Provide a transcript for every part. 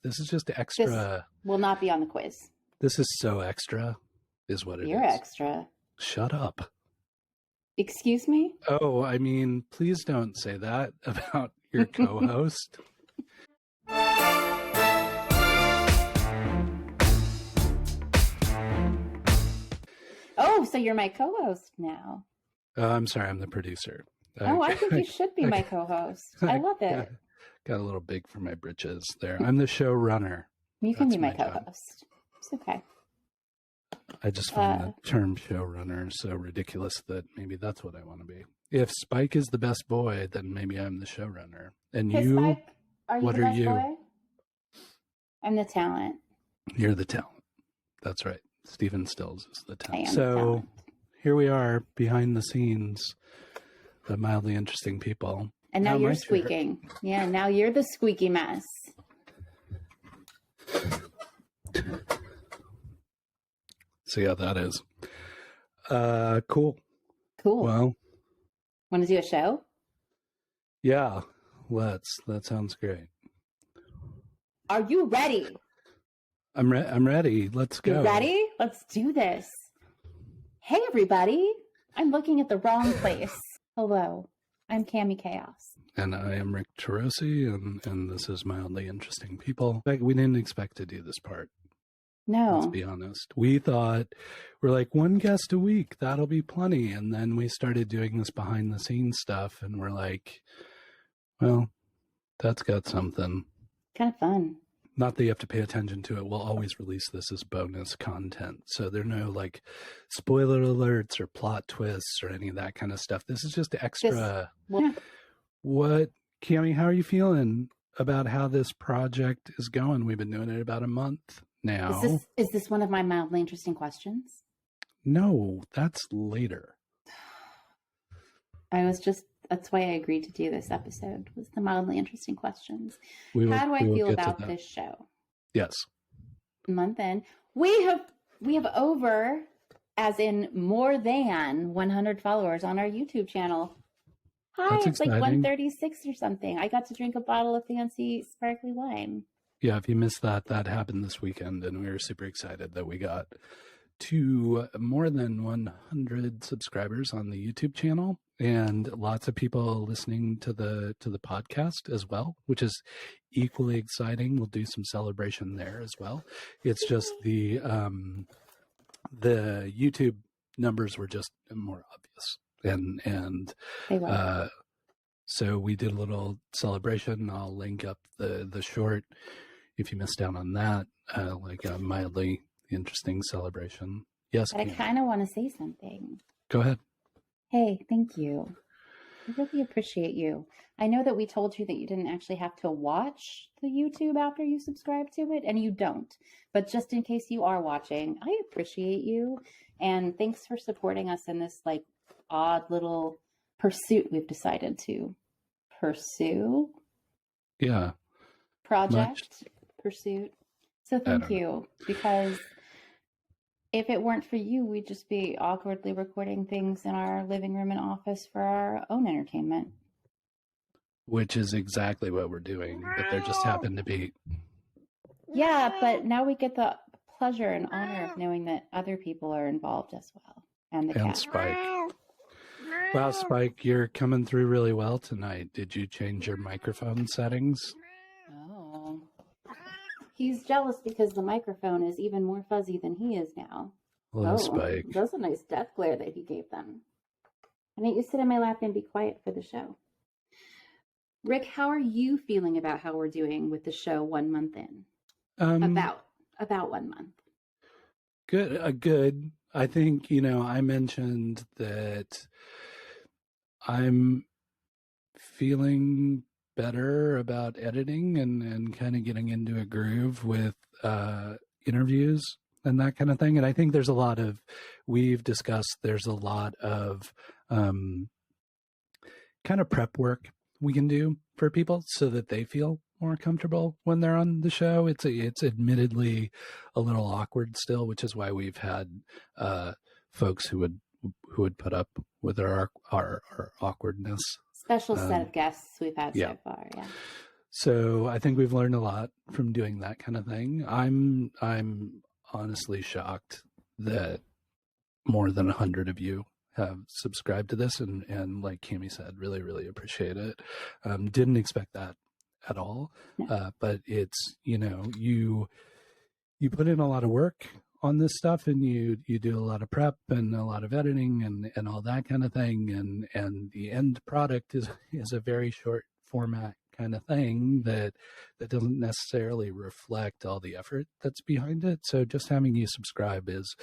This is just extra. This will not be on the quiz. This is so extra, is what it is. You're extra. Shut up. Excuse me? Oh, I mean, please don't say that about your co-host. Oh, so you're my co-host now. I'm sorry, I'm the producer. I think you should be my co-host. I love it. Got a little big for my britches there. I'm the showrunner. You can be my co-host. It's okay. I just find the term showrunner so ridiculous that maybe that's what I want to be. If Spike is the best boy, then maybe I'm the showrunner. And hey, you, Spike, what are you? Boy? I'm the talent. You're the talent. That's right. Stephen Stills is the talent. So the talent. Here we are behind the scenes, the mildly interesting people. And now you're squeaking. Yeah, now you're the squeaky mess. See how that is. Cool. Cool. Well, want to do a show? Yeah, let's. That sounds great. Are you ready? I'm ready. Let's go. You ready? Let's do this. Hey, everybody. I'm looking at the wrong place. Hello. I'm Cami Kaos. And I am Rick Turoczy, and this is Mildly Interesting People. We didn't expect to do this part. No. Let's be honest. We thought, we're like, one guest a week, that'll be plenty. And then we started doing this behind the scenes stuff, and we're like, well, that's got something. Kind of fun. Not that you have to pay attention to it. We'll always release this as bonus content. So there are no like spoiler alerts or plot twists or any of that kind of stuff. This is just extra. What, Cami, how are you feeling about how this project is going? We've been doing it about a month now. Is this one of my mildly interesting questions? No, that's later. That's why I agreed to do this episode, was the mildly interesting questions. How do I feel about this show? Yes. Month in. We have over, as in more than 100 followers on our YouTube channel. Hi, That's it's exciting. Like 136 or something. I got to drink a bottle of fancy sparkly wine. Yeah, if you missed that happened this weekend, and we were super excited that we got to more than 100 subscribers on the YouTube channel, and lots of people listening to the podcast as well, which is equally exciting. We'll do some celebration there as well. It's just the YouTube numbers were just more obvious, and so we did a little celebration. I'll link up the short if you missed out on that, like a mildly interesting celebration. Yes, but I kind of want to say something. Go ahead. Hey, thank you. I really appreciate you. I know that we told you that you didn't actually have to watch the YouTube after you subscribe to it, and you don't. But just in case you are watching, I appreciate you. And thanks for supporting us in this like odd little pursuit we've decided to pursue. Yeah. Pursuit. So thank you, because if it weren't for you, we'd just be awkwardly recording things in our living room and office for our own entertainment. Which is exactly what we're doing, but there just happened to be. Yeah, but now we get the pleasure and honor of knowing that other people are involved as well. And cat. Spike. Wow, Spike, you're coming through really well tonight. Did you change your microphone settings? Oh. He's jealous because the microphone is even more fuzzy than he is now. Hello, Spike. That's a nice death glare that he gave them. Why don't you sit in my lap and be quiet for the show? Rick, how are you feeling about how we're doing with the show 1 month in? About 1 month. Good. Good. I think, I mentioned that I'm feeling better about editing and kind of getting into a groove with interviews and that kind of thing. And I think there's a lot of kind of prep work we can do for people so that they feel more comfortable when they're on the show. It's admittedly a little awkward still, which is why we've had folks who would put up with our awkwardness. Special set of guests we've had so far, yeah. So I think we've learned a lot from doing that kind of thing. I'm honestly shocked that more than 100 of you have subscribed to this, and like Cami said, really, really appreciate it. Didn't expect that at all. No. But it's, you put in a lot of work on this stuff, and you do a lot of prep and a lot of editing and all that kind of thing, and the end product is a very short format kind of thing that doesn't necessarily reflect all the effort that's behind it. So just having you subscribe is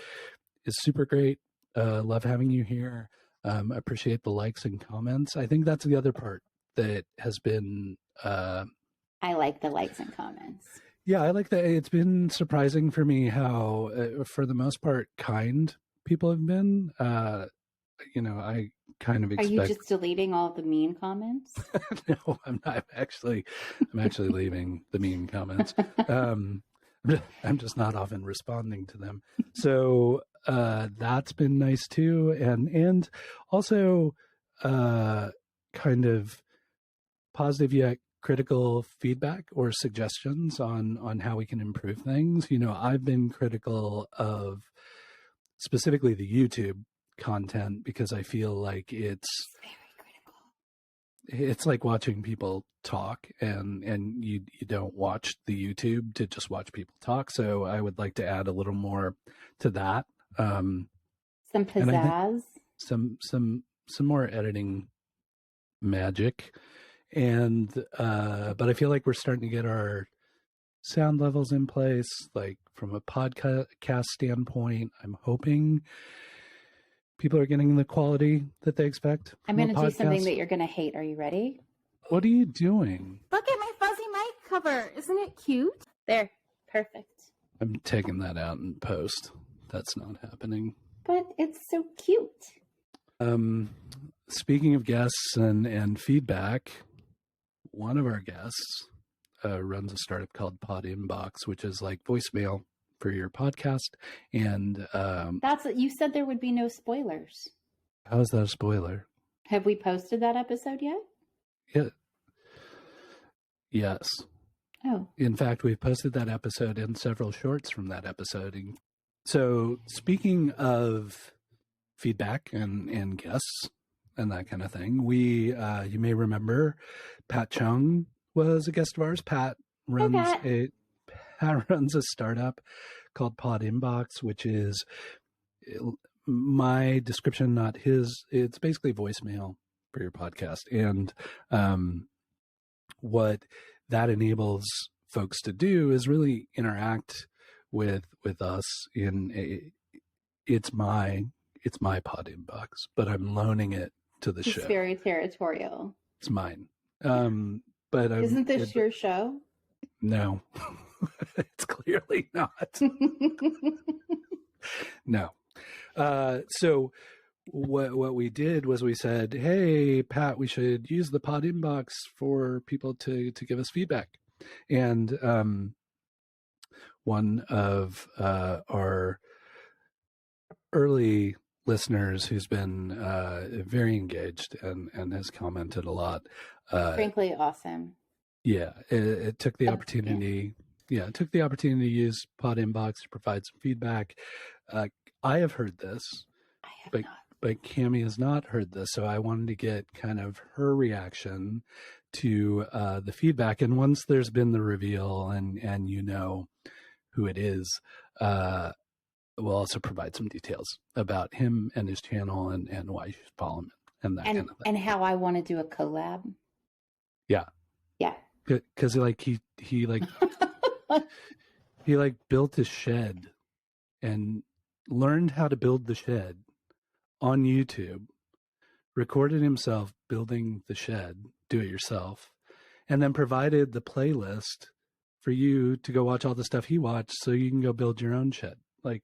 super great. Love having you here. Appreciate the likes and comments. I think that's the other part that has been I like the likes and comments. Yeah, I like that. It's been surprising for me how, for the most part, kind people have been. I kind of expect. Are you just deleting all the mean comments? No, I'm not. I'm actually leaving the mean comments. I'm just not often responding to them. So that's been nice too, and also kind of positive yet critical feedback or suggestions on how we can improve things. I've been critical of specifically the YouTube content because I feel like it's very critical. It's like watching people talk, and you don't watch the YouTube to just watch people talk. So I would like to add a little more to that. Some pizzazz. Some more editing magic. And but I feel like we're starting to get our sound levels in place, like from a podcast standpoint. I'm hoping people are getting the quality that they expect. I'm going to do something that you're going to hate. Are you ready? What are you doing? Look at my fuzzy mic cover. Isn't it cute? There. Perfect. I'm taking that out in post. That's not happening. But it's so cute. Speaking of guests and feedback, one of our guests runs a startup called Podinbox, which is like voicemail for your podcast. And that's what you said. There would be no spoilers. How is that a spoiler? Have we posted that episode yet? Yeah. Yes. Oh. In fact, we've posted that episode and several shorts from that episode. So speaking of feedback and guests and that kind of thing, you may remember Pat Chung was a guest of ours. Pat runs a startup called Podinbox, which is my description, not his. It's basically voicemail for your podcast. And what that enables folks to do is really interact with us it's my Podinbox, but I'm loaning it to the show. It's very territorial. It's mine. But isn't this your show? No, it's clearly not. No. So what we did was we said, hey, Pat, we should use the Podinbox for people to give us feedback. And one of our early listeners who's been very engaged and has commented a lot. Frankly, awesome. Yeah, it took the opportunity. Yeah, it took the opportunity to use Podinbox to provide some feedback. I have heard this, but Cami has not heard this, so I wanted to get kind of her reaction to the feedback. And once there's been the reveal and you know who it is, we'll also provide some details about him and his channel and why you should follow him and that kind of thing. And how I want to do a collab. Yeah. Yeah. Because he built a shed and learned how to build the shed on YouTube, recorded himself building the shed, do it yourself, and then provided the playlist for you to go watch all the stuff he watched so you can go build your own shed. Like,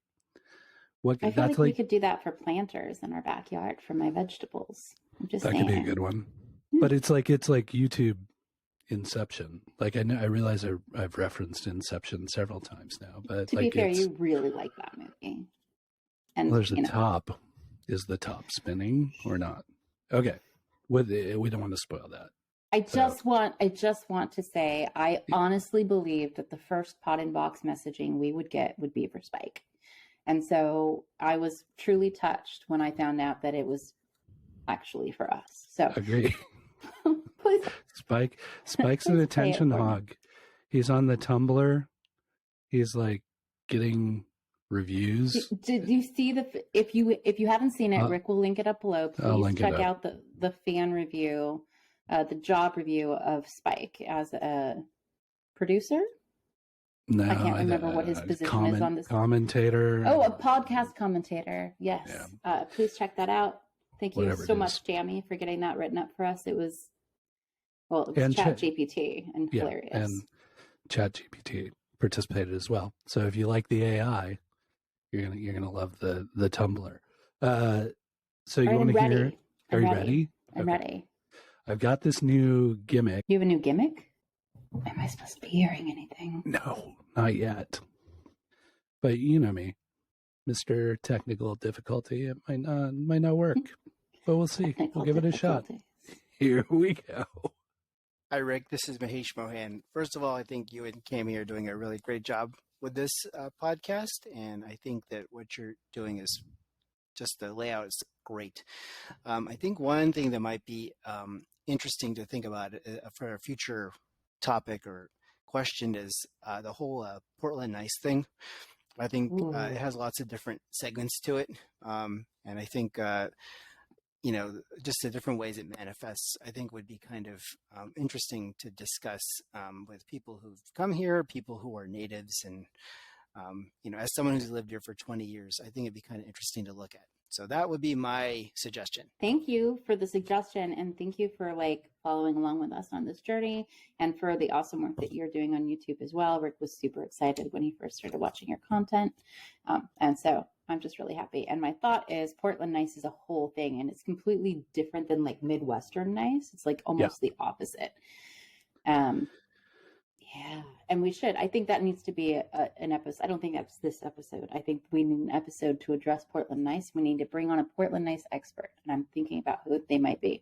what? I feel like we could do that for planters in our backyard for my vegetables. I'm just saying. That could be a good one. But it's like YouTube Inception. Like I realize I've referenced Inception several times now, but to be fair, you really like that movie. And there's a top. Is the top spinning or not? Okay, we don't want to spoil that. I just want to say, I honestly believed that the first Podinbox messaging we would get would be for Spike. And so I was truly touched when I found out that it was actually for us. So agree. please, Spike's an attention hog. He's on the Tumblr. He's like getting reviews. Did you see if you haven't seen it, Rick will link it up below. Please check out the fan review, the job review of Spike as a producer. No, I can't remember what his position is on this. Commentator. Oh, a podcast commentator. Yes. Yeah. Please check that out. Thank you so much, Cami, for getting that written up for us. It was ChatGPT and hilarious. And ChatGPT participated as well. So if you like the AI, you're gonna love the Tumblr. So you want to hear? Are you ready? I'm ready. I've got this new gimmick. You have a new gimmick? Am I supposed to be hearing anything? No, not yet. But you know me, Mr. Technical Difficulty. It might not work, but we'll see. We'll give it a shot. Here we go. Hi, Rick. This is Mahesh Mohan. First of all, I think you and Cami are doing a really great job with this podcast, and I think that what you're doing is just the layout is great. I think one thing that might be interesting to think about for a future topic or question is the whole Portland Nice thing. I think it has lots of different segments to it, and I think just the different ways it manifests, I think would be kind of interesting to discuss with people who've come here, people who are natives, and as someone who's lived here for 20 years, I think it'd be kind of interesting to look at. So that would be my suggestion. Thank you for the suggestion, and thank you for following along with us on this journey, and for the awesome work that you're doing on YouTube as well. Rick was super excited when he first started watching your content, and so I'm just really happy. And my thought is Portland Nice is a whole thing, and it's completely different than Midwestern Nice. It's almost the opposite. Yeah, and we should. I think that needs to be an episode. I don't think that's this episode. I think we need an episode to address Portland Nice. We need to bring on a Portland Nice expert, and I'm thinking about who they might be.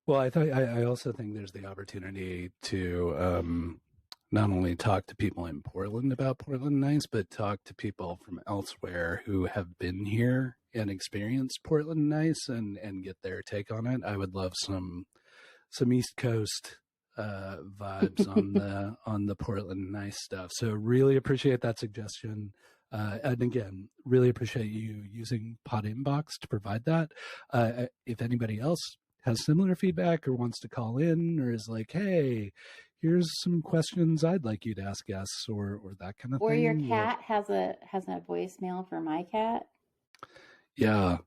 Well, I also think there's the opportunity to not only talk to people in Portland about Portland Nice, but talk to people from elsewhere who have been here and experienced Portland Nice and get their take on it. I would love some East Coast vibes on the Portland Nice stuff. So really appreciate that suggestion. And again, really appreciate you using Podinbox to provide that. If anybody else has similar feedback or wants to call in or is like, hey, here's some questions I'd like you to ask us or that kind of thing. Or your cat has a voicemail for my cat. Yeah.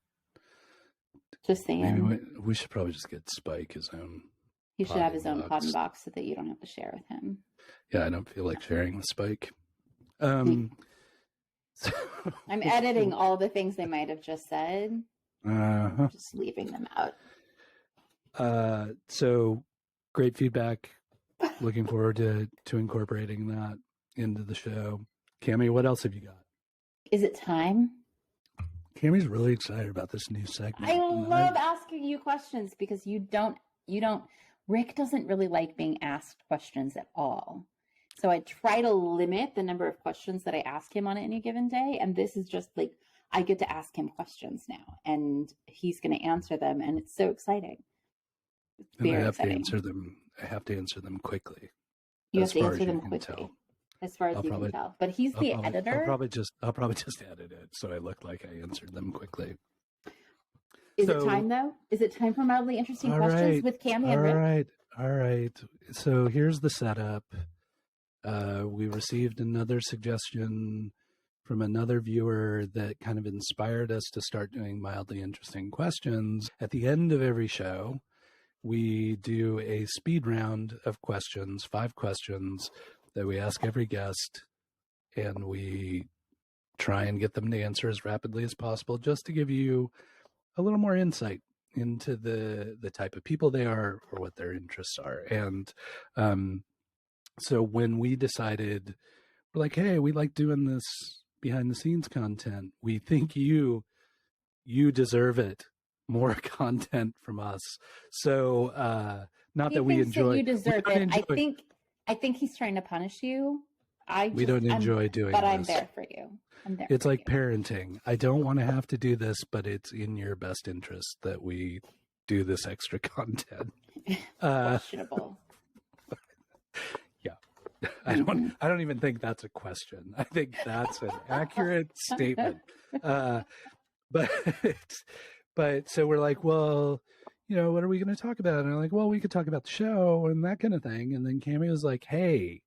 Just saying. Maybe we should probably just get Spike his own. He should have his own Podinbox so that you don't have to share with him. Yeah, I don't feel like sharing with Spike. I'm editing all the things they might have just said. Just leaving them out. So great feedback. Looking forward to incorporating that into the show. Cami, what else have you got? Is it time? Cami's really excited about this new segment. I love asking you questions because you don't Rick doesn't really like being asked questions at all. So I try to limit the number of questions that I ask him on any given day. And this is just I get to ask him questions now and he's going to answer them. And it's so exciting. It's very exciting. I have to answer them quickly. You have to answer them quickly. As far as you can tell. But he's the editor. I'll probably just edit it so I look like I answered them quickly. Is it time, though? Is it time for mildly interesting questions with Cami and Rick? All right. So here's the setup. We received another suggestion from another viewer that kind of inspired us to start doing mildly interesting questions. At the end of every show, we do a speed round of questions, 5 questions that we ask every guest, and we try and get them to answer as rapidly as possible just to give you a little more insight into the type of people they are or what their interests are. And so when we decided, we're like, hey, we like doing this behind the scenes content. We think you deserve it, more content from us. So Not He that we thinks enjoy. that you deserve we don't it. enjoy- I think he's trying to punish you. We don't enjoy doing but this. I'm there for you. I'm there. It's for like you. parenting. I don't want to have to do this, but it's in your best interest that we do this extra content. Questionable. I don't even think that's a question. I think that's an accurate statement. But so we're like, well, what are we going to talk about? And I'm like, well, we could talk about the show and that kind of thing. And then Cami was like, hey,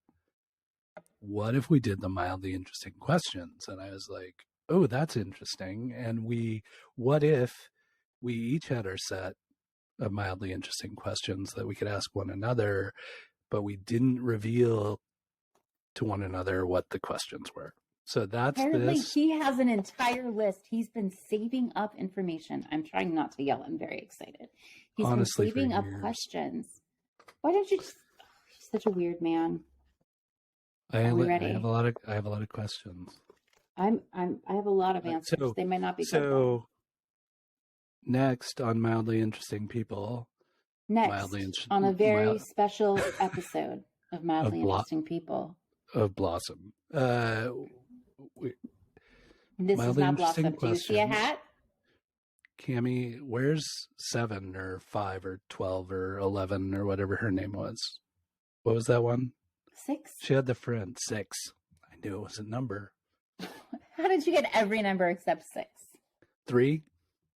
what if we did the mildly interesting questions? And I was like, oh, that's interesting. And what if we each had our set of mildly interesting questions that we could ask one another, but we didn't reveal to one another what the questions were. So that's Apparently, this. he has an entire list. He's been saving up information. I'm trying not to yell. I'm very excited. He's Honestly, been saving for up years. questions. Why don't you just? He's such a weird man. I Are we ready? have a lot of questions. I have a lot of answers. They might not be. So next on mildly interesting people. Next on a very special episode of Mildly Interesting People. Of Blossom. This is not Blossom. Do you see a hat? Cami, where's 7 or 5 or 12 or 11 or whatever her name was? What was that one? 6. She had the friend 6. I knew it was a number. How did you get every number except 6? 3.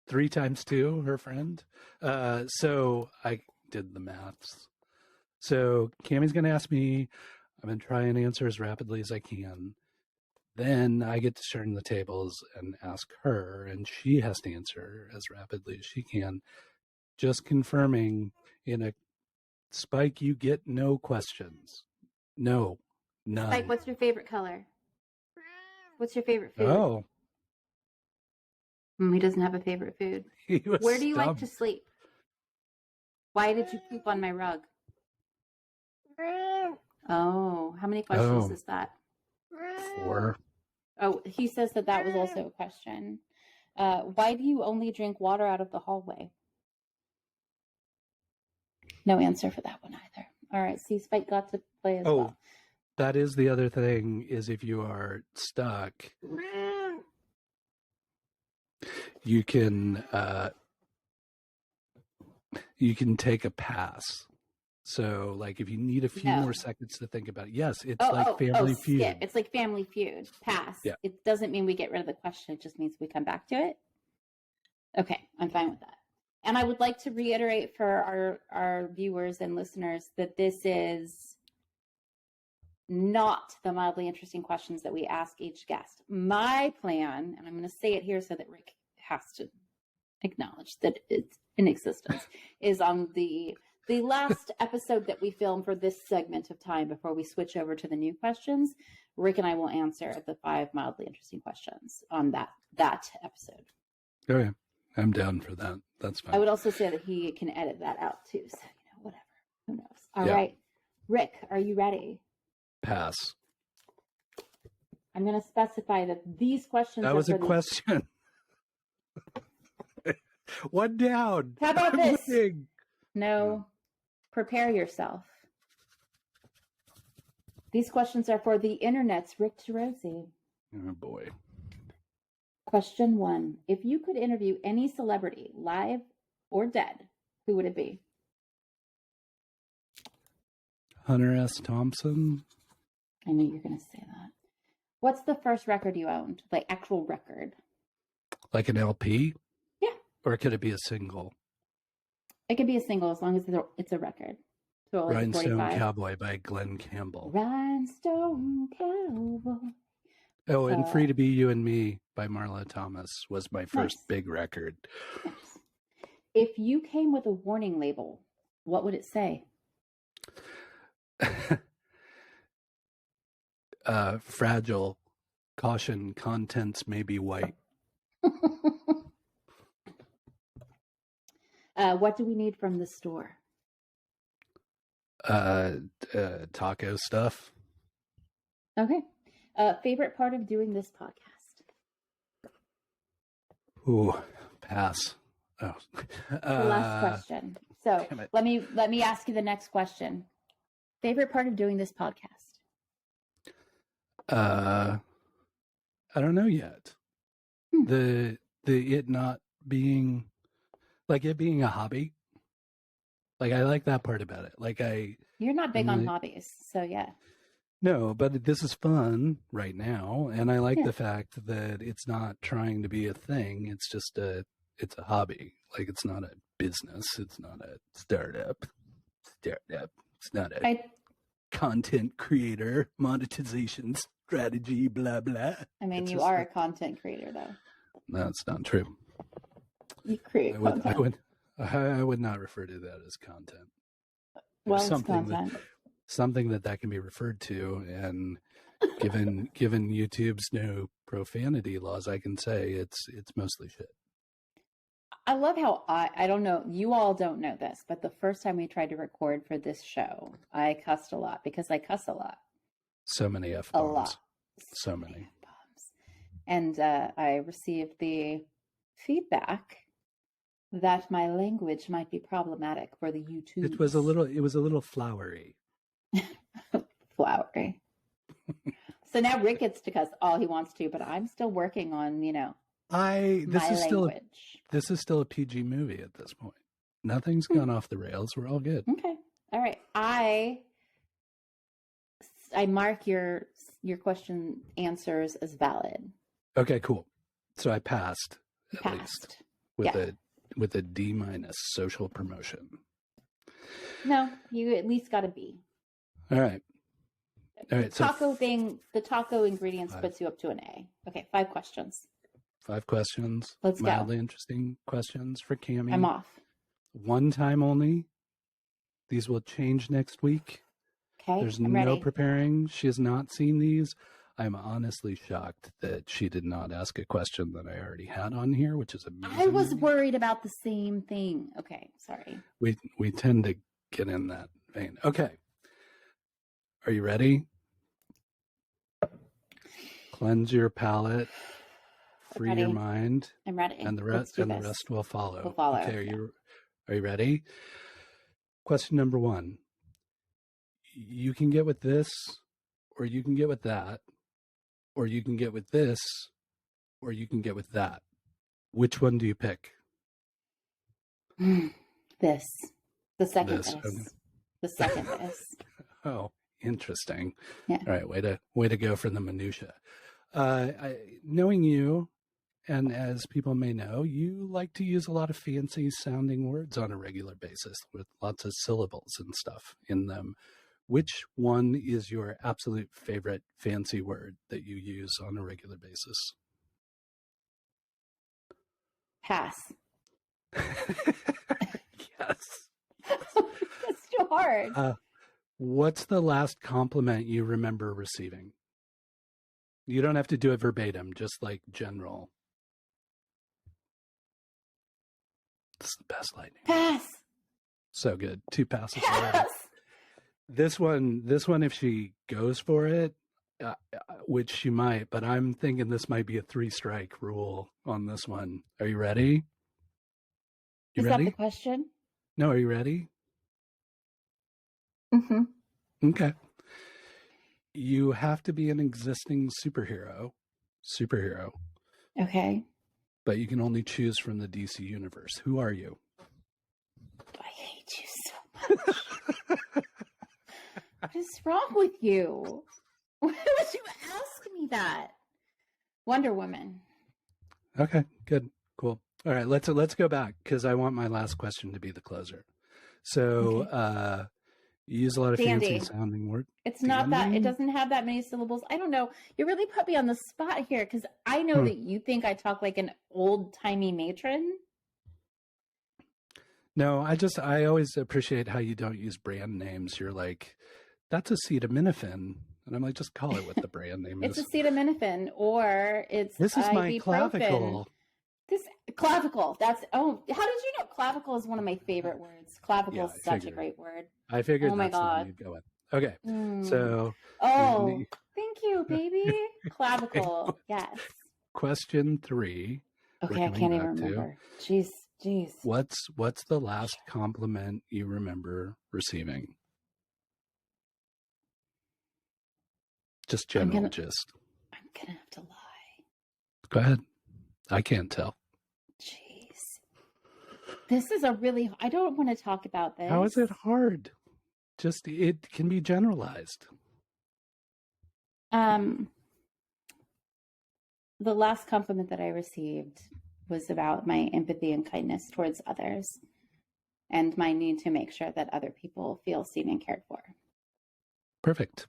3 times 2, her friend. So I did the maths. So Cami's going to ask me. I'm going to try and answer as rapidly as I can. Then I get to turn the tables and ask her, and she has to answer as rapidly as she can. Just confirming, in a Spike, you get no questions. No, none. Spike, what's your favorite color? What's your favorite food? Oh. He doesn't have a favorite food. Where do you like to sleep? Why did you poop on my rug? Oh, how many questions is that? 4. Oh, he says that was also a question. Why do you only drink water out of the hallway? No answer for that one either. All right, see, Spike got to play as well. That is the other thing, is if you are stuck, you can take a pass. So, like, if you need a few more seconds to think about it, yes, it's like Family Feud. Skip. It's like Family Feud. Pass. Yeah. It doesn't mean we get rid of the question. It just means we come back to it. Okay, I'm fine with that. And I would like to reiterate for our viewers and listeners that this is not the mildly interesting questions that we ask each guest. My plan, and I'm going to say it here so that Rick has to acknowledge that it's in existence, is on the last episode that we filmed for this segment of time before we switch over to the new questions. Rick and I will answer the 5 mildly interesting questions on that episode. Okay, I'm down for that. That's fine. I would also say that he can edit that out too. So, whatever. Who knows? All right. Rick, are you ready? Pass. I'm going to specify that these questions That was a question. One down. How about I'm this? winning. No. Prepare yourself. These questions are for the internet's Rick Turoczy. Oh, boy. Question 1. If you could interview any celebrity, live or dead, who would it be? Hunter S. Thompson. I knew you were going to say that. What's the first record you owned? Like actual record? Like an LP? Yeah. Or could it be a single? It could be a single as long as it's a record. So like Rhinestone 45. Cowboy by Glenn Campbell. Rhinestone Cowboy. Oh, and Free to Be You and Me by Marla Thomas was my first Nice. big record. Nice. If you came with a warning label, what would it say? Fragile. Caution, contents may be white. What do we need from the store? Taco stuff. Okay. Favorite part of doing this podcast? Ooh, pass. Oh. The last question. So Damn it. let me ask you the next question. Favorite part of doing this podcast? I don't know yet. The it not being like it being a hobby. Like I like that part about it. You're not big on hobbies, so yeah. No, but this is fun right now, and I like Yeah. the fact that it's not trying to be a thing. It's just it's a hobby. Like it's not a business. It's not a startup. It's not a content creator monetization strategy. Blah blah. I mean, It's you just are a content creator, though. No, it's not true. You create content. I would not refer to that as content. Well, it's content. Something that can be referred to, and given YouTube's no profanity laws, I can say it's mostly shit. I love how I don't know, you all don't know this, but the first time we tried to record for this show, I cussed a lot because I cuss a lot. So many F-bombs. A lot. So many F-bombs. And I received the feedback that my language might be problematic for the YouTube. It was a little flowery. Flowery. So now Rick gets to cuss all he wants to, but I'm still working on, This is still a PG movie at this point. Nothing's gone off the rails. We're all good. Okay. All right. I mark your question answers as valid. Okay, cool. So I passed. At least with a D- social promotion. No, you at least got a B. All right. The taco ingredients puts you up to an A. Okay, 5 questions. 5 questions. Let's go. Mildly interesting questions for Cami. I'm off. One time only. These will change next week. Okay, There's I'm no ready. preparing. She has not seen these. I'm honestly shocked that she did not ask a question that I already had on here, which is amazing. I was worried about the same thing. Okay, sorry. We tend to get in that vein. Okay. Are you ready? Cleanse your palate, free your mind. I'm ready. And the rest will follow. Will follow. Okay, are you ready? Question number 1. You can get with this, or you can get with that, or you can get with this, or you can get with that. Which one do you pick? This. The second This. this. Okay. The second this. Oh, interesting. Yeah. All right, way to go for the minutia. Knowing you, and as people may know, you like to use a lot of fancy sounding words on a regular basis with lots of syllables and stuff in them. Which one is your absolute favorite fancy word that you use on a regular basis? Pass. Yes. That's too hard. What's the last compliment you remember receiving? You don't have to do it verbatim, just like general. It's the best lightning. Pass. So good. 2 passes already. Pass. This one, if she goes for it, which she might, but I'm thinking this might be a 3-strike rule on this one. Are you ready? Is that the question? No, are you ready? Mm-hmm. Okay. You have to be an existing superhero, Okay. but you can only choose from the DC universe. Who are you? I hate you so much. What is wrong with you? Why would you ask me that? Wonder Woman. Okay, good, cool. All right, let's go back because I want my last question to be the closer. So, Okay. You use a lot of Dandy. fancy sounding words. It's not that, it doesn't have that many syllables. I don't know. You really put me on the spot here because I know that you think I talk like an old-timey matron. No, I always appreciate how you don't use brand names. You're like, that's acetaminophen. And I'm like, just call it what the brand name is. It's acetaminophen or it's This is my ibuprofen. clavicle. This clavicle. That's how did you know clavicle is one of my favorite words? Clavicle Yeah, is such a great word. I figured Oh my that's the one God. you'd go with. Okay, Mm. so Thank you, baby. Clavicle. Yes. question 3. Okay, I can't even remember. Jeez, Jeez. What's the last compliment you remember receiving? Just general gist. I'm gonna have to lie. Go ahead. I can't tell. Jeez. This is I don't want to talk about this. How is it hard? Just, it can be generalized. The last compliment that I received was about my empathy and kindness towards others and my need to make sure that other people feel seen and cared for. Perfect.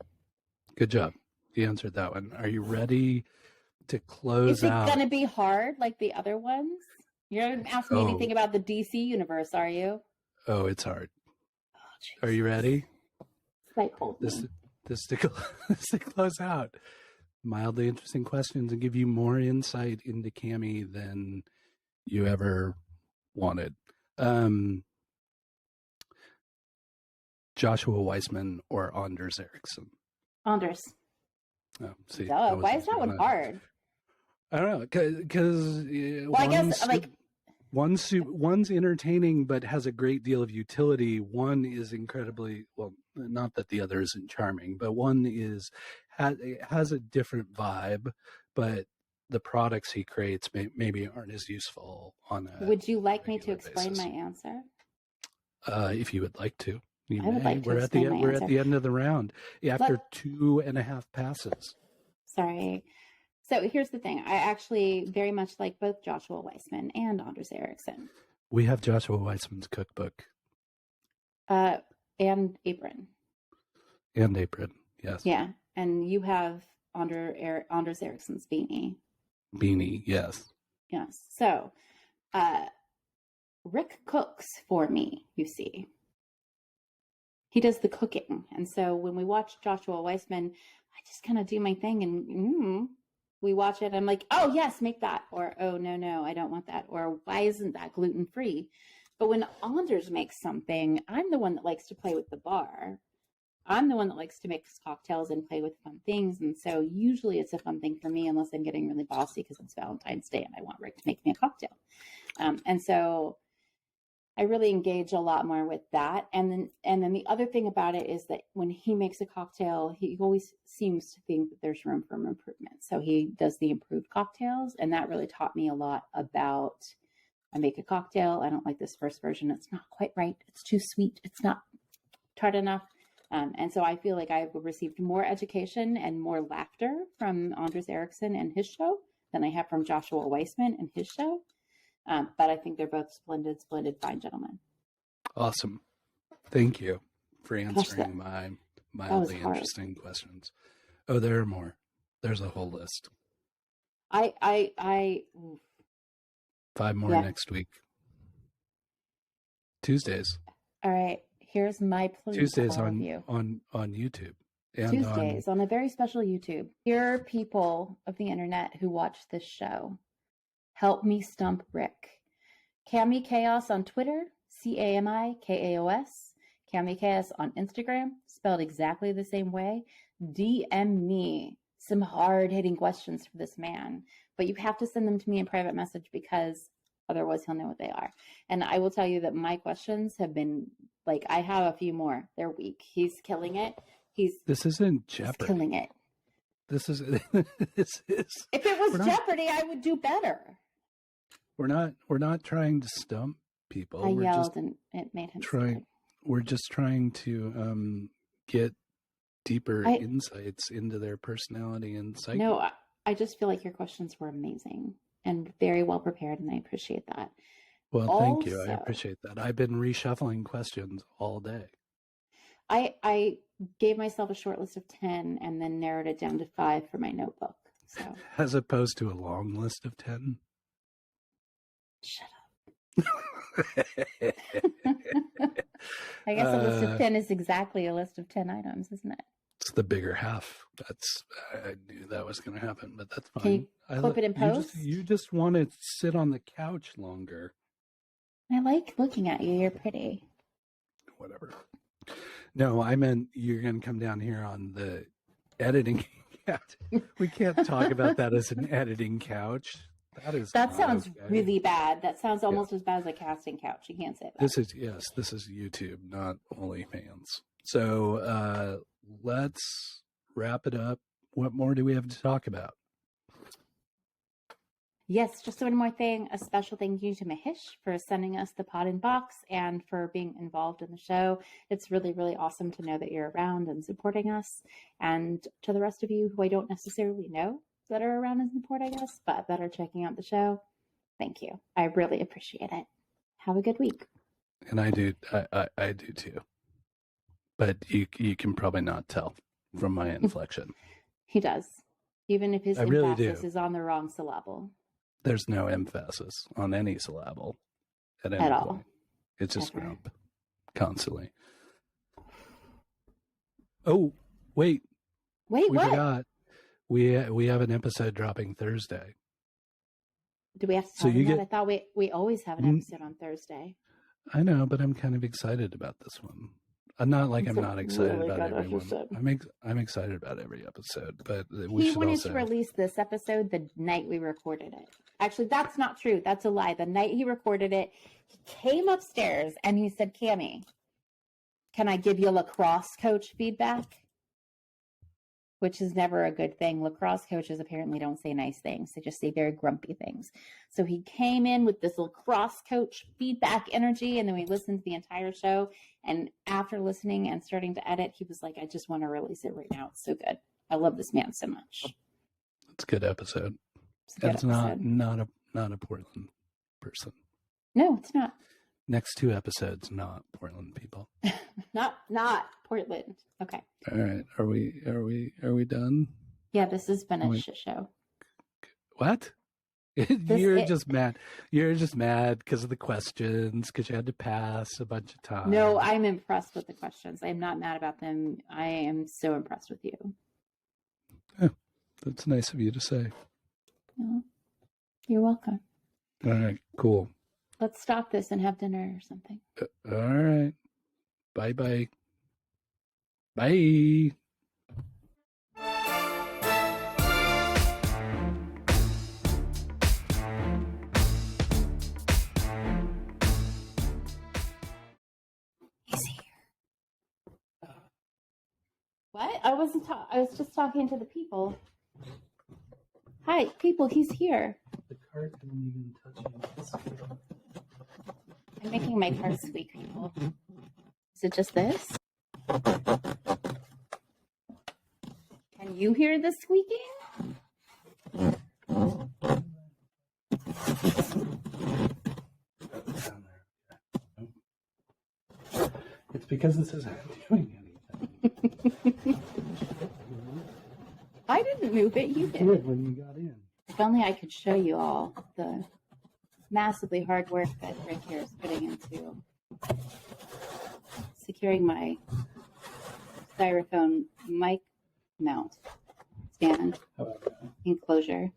Good job. You answered that one. Are you ready to close out? Is it going to be hard like the other ones? You're not asking me anything about the DC universe, are you? Oh, it's hard. Oh, are you ready? This to close out. Mildly interesting questions and give you more insight into Cami than you ever wanted. Joshua Weissman or Anders Ericsson? Anders. Oh, see, why is that one hard? I don't know, because I guess one's entertaining but has a great deal of utility. One is incredibly, well, not that the other isn't charming, but one has a different vibe, but the products he creates maybe aren't as useful on a Would you like me to explain basis. my answer? If you would like to. I would like to explain my answer. We're at the end of the round after 2.5 passes. Sorry. So here's the thing. I actually very much like both Joshua Weissman and Anders Ericsson. We have Joshua Weissman's cookbook. And Apron. And Apron, yes. Yeah. And you have Anders Ericsson's beanie. Beanie, yes. Yes. So Rick cooks for me, you see. He does the cooking. And so when we watch Joshua Weissman, I just kind of do my thing and we watch it. And I'm like, oh, yes, make that. Or, oh, no, I don't want that. Or why isn't that gluten-free? But when Anders makes something, I'm the one that likes to play with the bar. I'm the one that likes to make cocktails and play with fun things. And so usually it's a fun thing for me unless I'm getting really bossy because it's Valentine's Day and I want Rick to make me a cocktail. And so I really engage a lot more with that. And then the other thing about it is that when he makes a cocktail, he always seems to think that there's room for improvement. So he does the improved cocktails. And that really taught me a lot about, I make a cocktail. I don't like this first version. It's not quite right. It's too sweet. It's not tart enough. And so I feel like I've received more education and more laughter from Anders Ericsson and his show than I have from Joshua Weissman and his show. But I think they're both splendid, fine gentlemen. Awesome. Thank you for answering my mildly interesting questions. Oh, there are more. There's a whole list. 5 more next week. Tuesdays. All right. Here's my plea. Tuesdays on YouTube. And Tuesdays on a very special YouTube. Here are people of the internet who watch this show. Help me stump Rick. Cami Kaos on Twitter, CAMI-KAOS. Cami Kaos on Instagram, spelled exactly the same way. DM me some hard-hitting questions for this man. But you have to send them to me in private message because otherwise he'll know what they are. And I will tell you that my questions have been, I have a few more. They're weak. He's killing it. This isn't Jeopardy. He's killing it. This is. If it was Jeopardy, I would do better. We're not trying to stump people. I yelled and it made him scared. We're just trying to get deeper insights into their personality and psyche. No, I just feel like your questions were amazing and very well prepared, and I appreciate that. Well, thank you. I appreciate that. I've been reshuffling questions all day. I gave myself a short list of 10 and then narrowed it down to 5 for my notebook. So as opposed to a long list of 10. Shut up. I guess a list of 10 is exactly a list of 10 items, isn't it? It's the bigger half. I knew that was going to happen, but that's fine. Can you clip it in post? You just want to sit on the couch longer. I like looking at you. You're pretty. Whatever. No, I meant you're going to come down here on the editing couch. We can't talk about that as an editing couch. That sounds really bad. That sounds almost as bad as a casting couch. You can't say that. This is YouTube, not OnlyFans. So let's wrap it up. What more do we have to talk about? Yes, just one more thing. A special thank you to Mahesh for sending us the Podinbox and for being involved in the show. It's really, really awesome to know that you're around and supporting us. And to the rest of you who I don't necessarily know that are around and supporting us, but that are checking out the show, thank you. I really appreciate it. Have a good week. And I do too. But you can probably not tell from my inflection. He does. Even if his emphasis is on the wrong syllable. There's no emphasis on any syllable at any point. It's just grump constantly. Oh, wait, we what? Forgot. We have an episode dropping Thursday. Do we have to tell them that? I thought we always have an episode on Thursday. I know, but I'm kind of excited about this one. I'm not excited really about every one. I'm excited about every episode, but we should wanted to release this episode the night we recorded it. Actually, that's not true. That's a lie. The night he recorded it, he came upstairs and he said, "Cami, can I give you lacrosse coach feedback?" Which is never a good thing. Lacrosse coaches apparently don't say nice things. They just say very grumpy things. So he came in with this lacrosse coach feedback energy, and then we listened to the entire show. And after listening and starting to edit, he was like, "I just want to release it right now. It's so good. I love this man so much." It's a good episode. It's not a Portland person. No, it's not. Next 2 episodes, not Portland people. not Portland. Okay. All right. Are we done? Yeah, this has been a shit show. What? You're just mad. You're just mad because of the questions, because you had to pass a bunch of times. No, I'm impressed with the questions. I'm not mad about them. I am so impressed with you. Yeah, that's nice of you to say. Well, you're welcome. All right, cool. Let's stop this and have dinner or something. All right. Bye-bye. Bye. He's here. What? I was just talking to the people. Hi, people, he's here. The cart didn't even touch him. I'm making my car squeak, people. Is it just this? Can you hear the squeaking? It's because this isn't doing anything. I didn't move it, you did. When you got in. If only I could show you all the massively hard work that Rick here is putting into securing my styrofoam mic mount stand enclosure.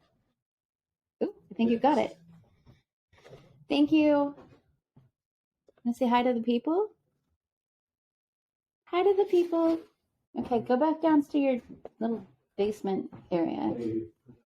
Ooh, I think you got it. Thank you. Want to say hi to the people? Hi to the people. Okay, go back down to your little basement area.